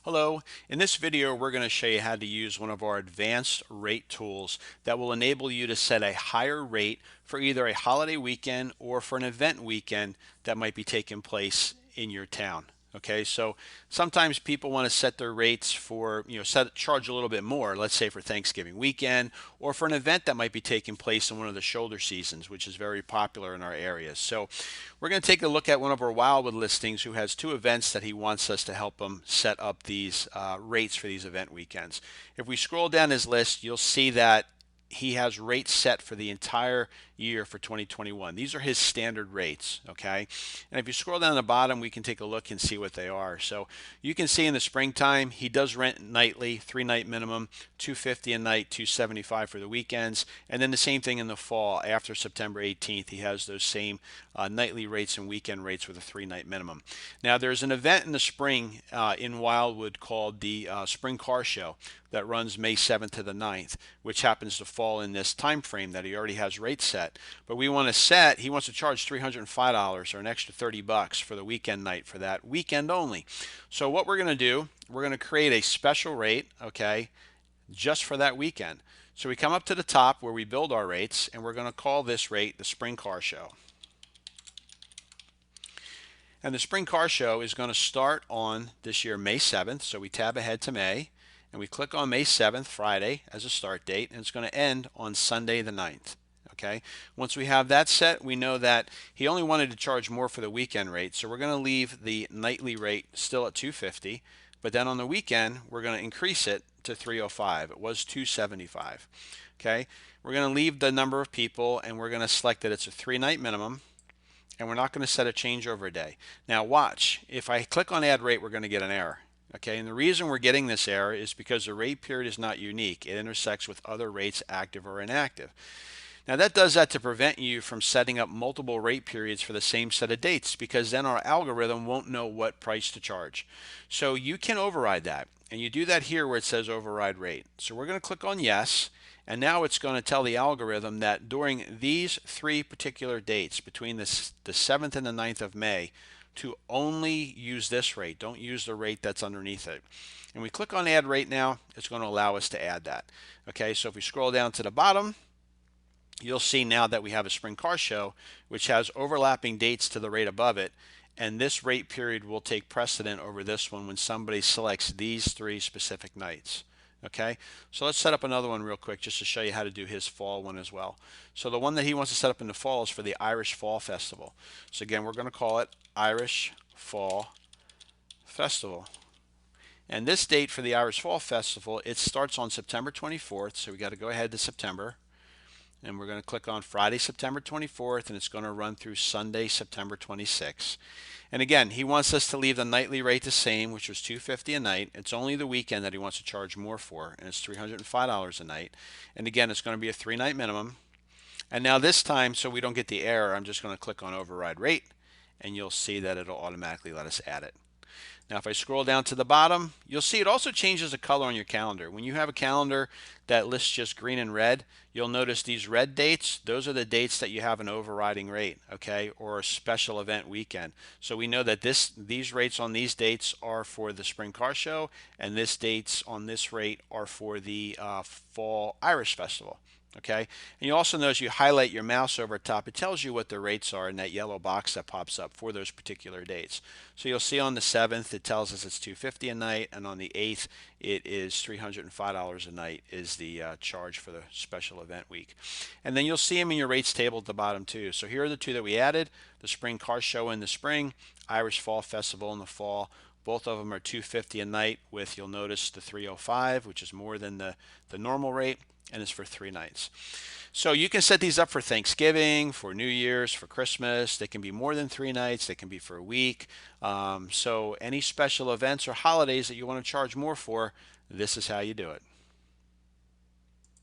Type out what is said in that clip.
Hello, in this video we're going to show you how to use one of our advanced rate tools that will enable you to set a higher rate for either a holiday weekend or for an event weekend that might be taking place in your town. Okay, so sometimes people want to set their rates for, charge a little bit more, let's say for Thanksgiving weekend or for an event that might be taking place in one of the shoulder seasons, which is very popular in our areas. So we're going to take a look at one of our Wildwood listings who has two events that he wants us to help him set up these rates for these event weekends. If we scroll down his list, you'll see that he has rates set for the entire year for 2021. These are his standard rates, okay? And if you scroll down the bottom, we can take a look and see what they are. So you can see in the springtime, he does rent nightly, 3-night minimum, 250 a night, 275 for the weekends. And then the same thing in the fall after September 18th, he has those same nightly rates and weekend rates with a 3-night minimum. Now there's an event in the spring in Wildwood called the Spring Car Show that runs May 7th to the 9th, which happens to fall in this time frame that he already has rates set. But we want to set, he wants to charge $305 or an extra 30 bucks for the weekend night for that weekend only. So what we're going to do, we're going to create a special rate, okay, just for that weekend. So we come up to the top where we build our rates, and we're going to call this rate the Spring Car Show. And the Spring Car Show is going to start on this year, May 7th. So we tab ahead to May, and we click on May 7th, Friday, as a start date, and it's going to end on Sunday the 9th. Okay. Once we have that set, we know that he only wanted to charge more for the weekend rate, so we're going to leave the nightly rate still at 250, but then on the weekend, we're going to increase it to 305. It was 275. Okay. We're going to leave the number of people, and we're going to select that it's a 3-night minimum, and we're not going to set a changeover day. Now watch, if I click on add rate, we're going to get an error. Okay, and the reason we're getting this error is because the rate period is not unique. It intersects with other rates, active or inactive. Now that does that to prevent you from setting up multiple rate periods for the same set of dates, because then our algorithm won't know what price to charge. So you can override that, and you do that here where it says override rate. So we're going to click on yes, and now it's going to tell the algorithm that during these three particular dates between the 7th and the 9th of May to only use this rate. Don't use the rate that's underneath it. And we click on add rate now, it's going to allow us to add that. Okay, so if we scroll down to the bottom, you'll see now that we have a Spring Car Show, which has overlapping dates to the rate above it, and this rate period will take precedent over this one when somebody selects these three specific nights. Okay, so let's set up another one real quick just to show you how to do his fall one as well. So the one that he wants to set up in the fall is for the Irish Fall Festival. So again, we're going to call it Irish Fall Festival. And this date for the Irish Fall Festival, it starts on September 24th, so we got to go ahead to September. And we're going to click on Friday, September 24th, and it's going to run through Sunday, September 26th. And again, he wants us to leave the nightly rate the same, which was $250 a night. It's only the weekend that he wants to charge more for, and it's $305 a night. And again, it's going to be a 3-night minimum. And now this time, so we don't get the error, I'm just going to click on override rate, and you'll see that it'll automatically let us add it. Now if I scroll down to the bottom, you'll see it also changes the color on your calendar. When you have a calendar that lists just green and red, you'll notice these red dates, those are the dates that you have an overriding rate, okay, or a special event weekend. So we know that these rates on these dates are for the Spring Car Show, and this dates on this rate are for the Fall Irish Festival. Okay, and you also notice you highlight your mouse over top, it tells you what the rates are in that yellow box that pops up for those particular dates. So you'll see on the 7th it tells us it's $250 a night, and on the 8th it is $305 a night is the charge for the special event week. And then you'll see them in your rates table at the bottom too. So here are the two that we added: the Spring Car Show in the spring, Irish Fall Festival in the fall. Both of them are $250 a night with, you'll notice, the 305, which is more than the normal rate, and it's for 3 nights. So you can set these up for Thanksgiving, for New Year's, for Christmas. They can be more than 3 nights. They can be for a week. So any special events or holidays that you want to charge more for, this is how you do it.